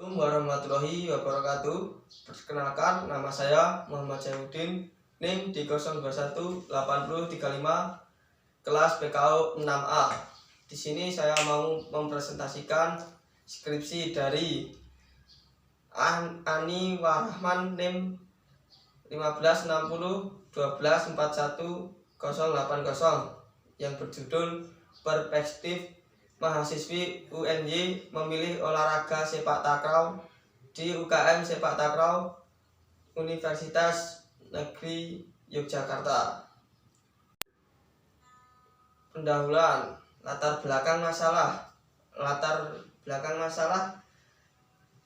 Assalamualaikum warahmatullahi wabarakatuh. Perkenalkan, nama saya Muhammad Zainuddin, NIM di 0218035 kelas PKO 6A. Di sini saya mau mempresentasikan skripsi dari Ani Warahman, NIM 1560124180 yang berjudul Perspektif Mahasiswi UNY memilih olahraga sepak takraw di UKM Sepak Takraw Universitas Negeri Yogyakarta. Pendahuluan, latar belakang masalah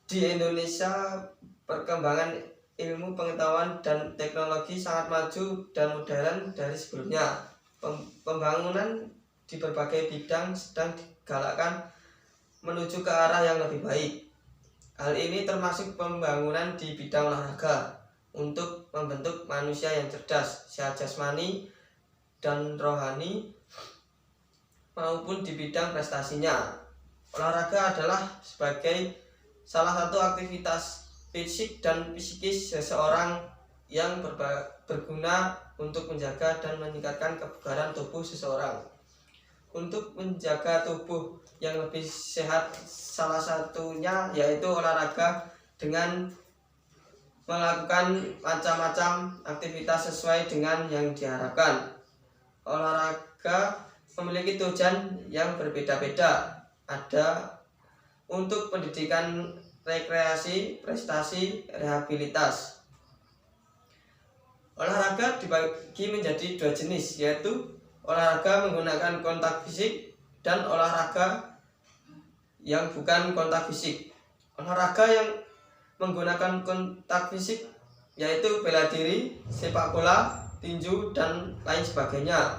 di Indonesia. Perkembangan ilmu pengetahuan dan teknologi sangat maju dan modern dari sebelumnya. Pembangunan di berbagai bidang sedang digalakkan menuju ke arah yang lebih baik. Hal ini termasuk pembangunan di bidang olahraga untuk membentuk manusia yang cerdas, sehat jasmani dan rohani, maupun di bidang prestasinya. Olahraga adalah sebagai salah satu aktivitas fisik dan psikis seseorang yang berguna untuk menjaga dan meningkatkan kebugaran tubuh seseorang. Untuk menjaga tubuh yang lebih sehat, salah satunya yaitu olahraga dengan melakukan macam-macam aktivitas sesuai dengan yang diharapkan. Olahraga memiliki tujuan yang berbeda-beda. Ada untuk pendidikan, rekreasi, prestasi, rehabilitas. Olahraga dibagi menjadi dua jenis, yaitu olahraga menggunakan kontak fisik dan olahraga yang bukan kontak fisik. Olahraga yang menggunakan kontak fisik yaitu bela diri, sepak bola, tinju, dan lain sebagainya.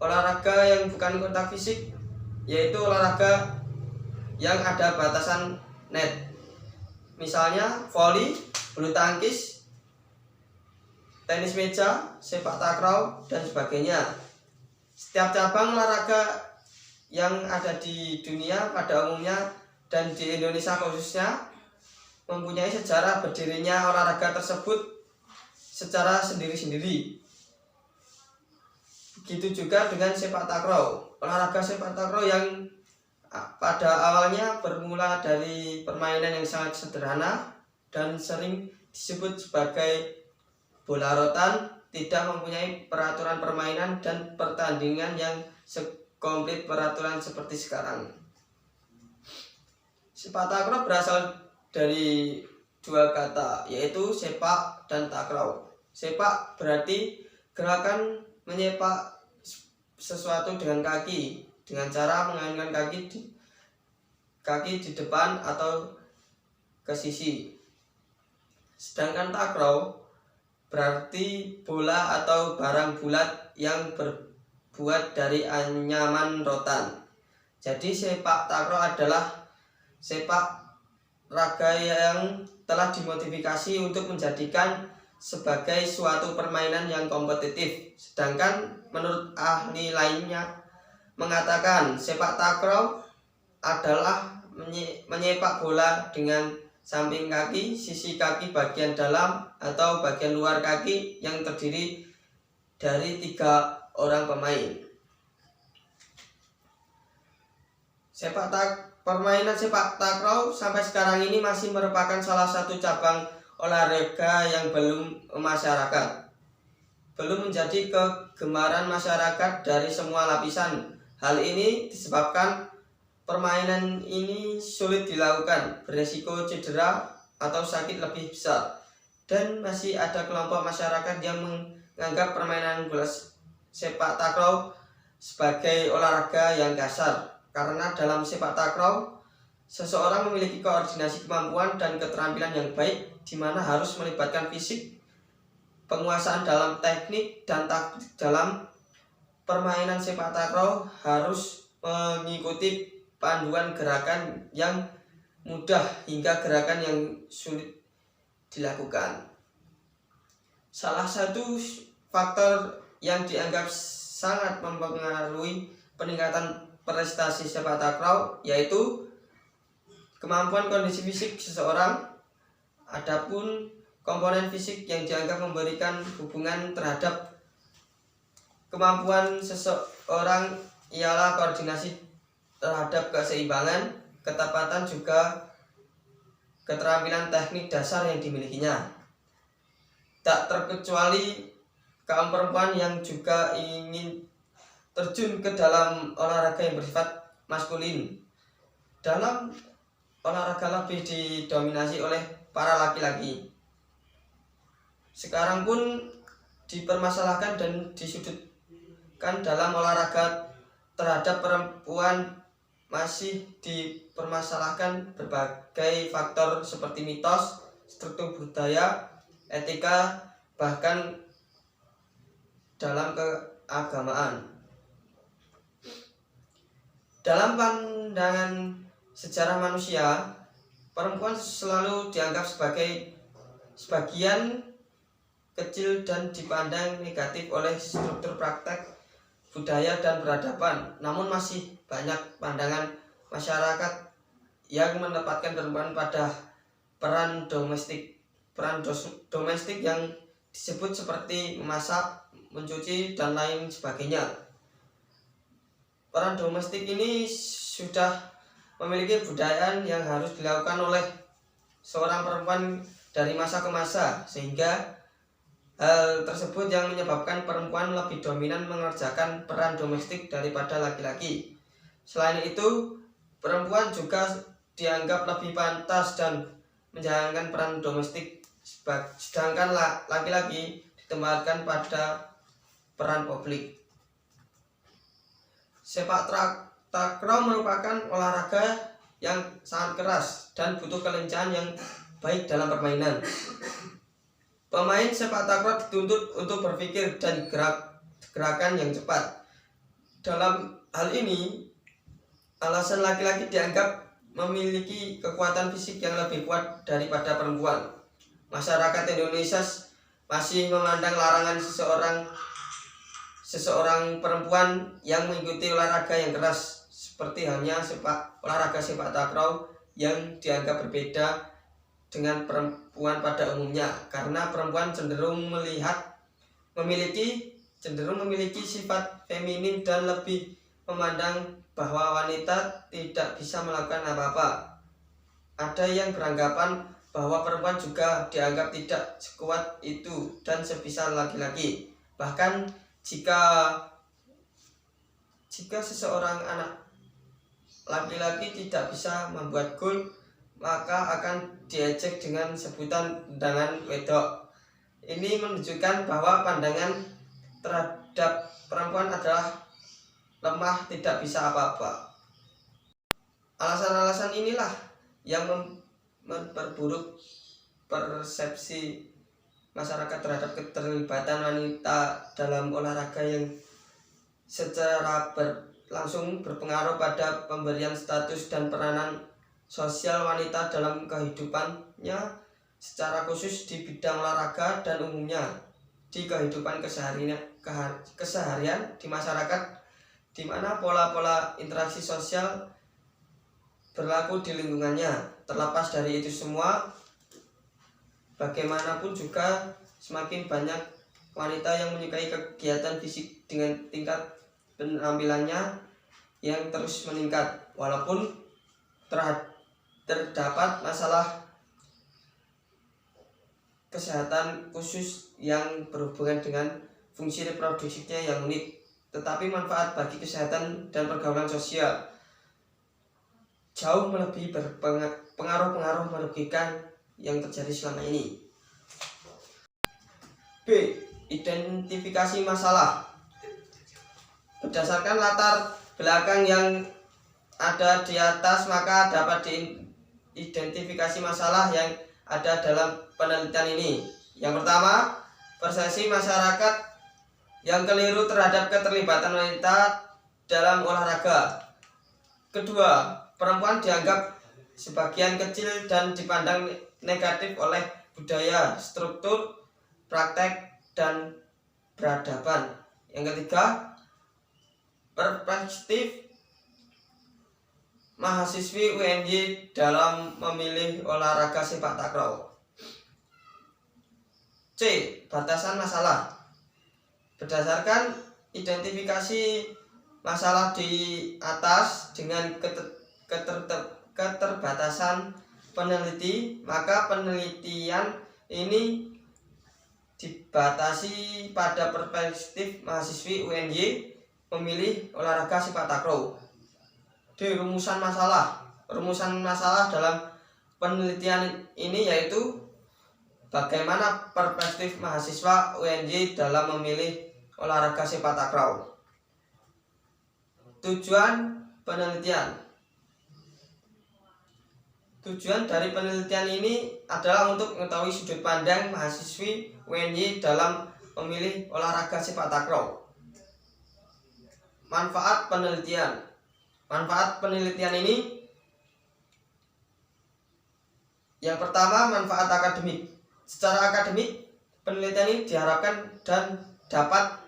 Olahraga yang bukan kontak fisik yaitu olahraga yang ada batasan net, misalnya voli, bulu tangkis, tenis meja, sepak takraw, dan sebagainya. Setiap cabang olahraga yang ada di dunia pada umumnya dan di Indonesia khususnya mempunyai sejarah berdirinya olahraga tersebut secara sendiri-sendiri. Begitu juga dengan sepak takraw. Olahraga sepak takraw yang pada awalnya bermula dari permainan yang sangat sederhana dan sering disebut sebagai bola rotan, tidak mempunyai peraturan permainan dan pertandingan yang sekomplit peraturan seperti sekarang. Sepak takraw berasal dari dua kata, yaitu sepak dan takraw. Sepak berarti gerakan menyepak sesuatu dengan kaki, dengan cara mengayunkan kaki di depan atau ke sisi. Sedangkan takraw berarti bola atau barang bulat yang berbuat dari anyaman rotan. Jadi sepak takraw adalah sepak raga yang telah dimodifikasi untuk menjadikan sebagai suatu permainan yang kompetitif. Sedangkan menurut ahli lainnya mengatakan sepak takraw adalah menyepak bola dengan samping kaki, sisi kaki bagian dalam atau bagian luar kaki yang terdiri dari 3 orang pemain. Permainan sepak takraw sampai sekarang ini masih merupakan salah satu cabang olahraga yang belum menjadi kegemaran masyarakat dari semua lapisan. Hal ini disebabkan permainan ini sulit dilakukan, beresiko cedera atau sakit lebih besar, dan masih ada kelompok masyarakat yang menganggap permainan bola sepak takraw sebagai olahraga yang kasar. Karena dalam sepak takraw seseorang memiliki koordinasi, kemampuan, dan keterampilan yang baik, di mana harus melibatkan fisik, penguasaan dalam teknik dan taktik. Dalam permainan sepak takraw harus mengikuti panduan gerakan yang mudah hingga gerakan yang sulit dilakukan. Salah satu faktor yang dianggap sangat mempengaruhi peningkatan prestasi sepak takraw yaitu kemampuan kondisi fisik seseorang. Adapun komponen fisik yang dianggap memberikan hubungan terhadap kemampuan seseorang ialah koordinasi terhadap keseimbangan, ketepatan, juga keterampilan teknik dasar yang dimilikinya. Tak terkecuali kaum perempuan yang juga ingin terjun ke dalam olahraga yang bersifat maskulin. Dalam olahraga lebih didominasi oleh para laki-laki. Sekarang pun dipermasalahkan dan disudutkan dalam olahraga terhadap perempuan masih dipermasalahkan berbagai faktor seperti mitos, struktur budaya, etika, bahkan dalam keagamaan. Dalam pandangan sejarah manusia, perempuan selalu dianggap sebagai sebagian kecil dan dipandang negatif oleh struktur praktek budaya dan peradaban. Namun masih banyak pandangan masyarakat yang menempatkan perempuan pada peran domestik yang disebut seperti memasak, mencuci, dan lain sebagainya. Peran domestik ini sudah memiliki budaya yang harus dilakukan oleh seorang perempuan dari masa ke masa, sehingga hal tersebut yang menyebabkan perempuan lebih dominan mengerjakan peran domestik daripada laki-laki. Selain itu, perempuan juga dianggap lebih pantas dan menjalankan peran domestik, sedangkan laki-laki ditempatkan pada peran publik. Sepak takraw merupakan olahraga yang sangat keras dan butuh kelincahan yang baik dalam permainan. Pemain sepak takraw dituntut untuk berpikir dan gerakan yang cepat. Dalam hal ini, alasan laki-laki dianggap memiliki kekuatan fisik yang lebih kuat daripada perempuan. Masyarakat Indonesia masih memandang larangan seseorang perempuan yang mengikuti olahraga yang keras, seperti halnya olahraga sepak takraw yang dianggap berbeda dengan perempuan pada umumnya, karena perempuan cenderung memiliki sifat feminin dan lebih memandang bahwa wanita tidak bisa melakukan apa-apa. Ada yang beranggapan bahwa perempuan juga dianggap tidak sekuat itu dan sebisa laki-laki. Bahkan jika seseorang anak laki-laki tidak bisa membuat gol, maka akan diejek dengan sebutan tendangan wedok. Ini menunjukkan bahwa pandangan terhadap perempuan adalah lemah, tidak bisa apa-apa. Alasan-alasan inilah yang memperburuk persepsi masyarakat terhadap keterlibatan wanita dalam olahraga yang secara langsung berpengaruh pada pemberian status dan peranan sosial wanita dalam kehidupannya, secara khusus di bidang olahraga dan umumnya di kehidupan keseharian di masyarakat, di mana pola-pola interaksi sosial berlaku di lingkungannya. Terlepas dari itu semua, bagaimanapun juga semakin banyak wanita yang menyukai kegiatan fisik dengan tingkat penampilannya yang terus meningkat, walaupun terdapat masalah kesehatan khusus yang berhubungan dengan fungsi reproduksinya yang unik, tetapi manfaat bagi kesehatan dan pergaulan sosial jauh melebihi pengaruh-pengaruh merugikan yang terjadi selama ini. B. Identifikasi masalah. Berdasarkan latar belakang yang ada di atas, maka dapat diidentifikasi masalah yang ada dalam penelitian ini. Yang pertama, persepsi masyarakat yang keliru terhadap keterlibatan wanita dalam olahraga. Kedua, perempuan dianggap sebagian kecil dan dipandang negatif oleh budaya, struktur, praktek, dan peradaban. Yang ketiga, perspektif mahasiswi UNY dalam memilih olahraga sepak takraw? C. Batasan masalah. Berdasarkan identifikasi masalah di atas dengan keterbatasan peneliti, maka penelitian ini dibatasi pada perspektif mahasiswi UNY memilih olahraga sepak takraw. D. Rumusan masalah. Rumusan masalah dalam penelitian ini yaitu bagaimana perspektif mahasiswa UNY dalam memilih olahraga sepak takraw. Tujuan penelitian. Tujuan dari penelitian ini adalah untuk mengetahui sudut pandang mahasiswi UNY dalam memilih olahraga sepak takraw. Manfaat penelitian. Manfaat penelitian ini yang pertama, manfaat akademik. Secara akademik, penelitian ini diharapkan dan dapat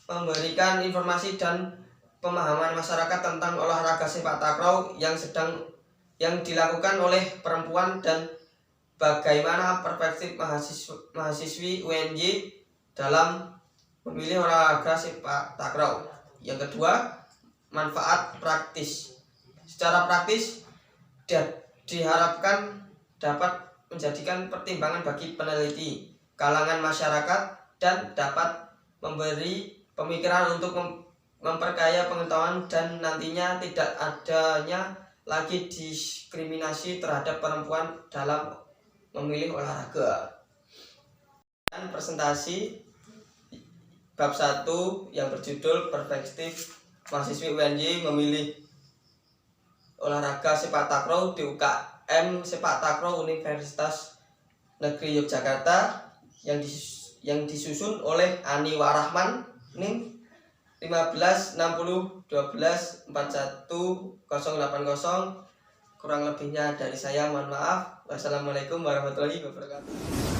memberikan informasi dan pemahaman masyarakat tentang olahraga sepak takraw yang dilakukan oleh perempuan dan bagaimana perspektif mahasiswi UNY dalam memilih olahraga sepak takraw. Yang kedua, manfaat praktis. Secara praktis diharapkan dapat menjadikan pertimbangan bagi peneliti, kalangan masyarakat, dan dapat memberi pemikiran untuk memperkaya pengetahuan dan nantinya tidak adanya lagi diskriminasi terhadap perempuan dalam memilih olahraga. Dan presentasi bab 1 yang berjudul perspektif mahasiswi UNY memilih olahraga sepak takraw di UKM Sepak Takraw Universitas Negeri Yogyakarta yang disusun oleh Ani Warahman NIM 15 60 12 41 080. Kurang lebihnya dari saya mohon maaf. Wassalamualaikum warahmatullahi wabarakatuh.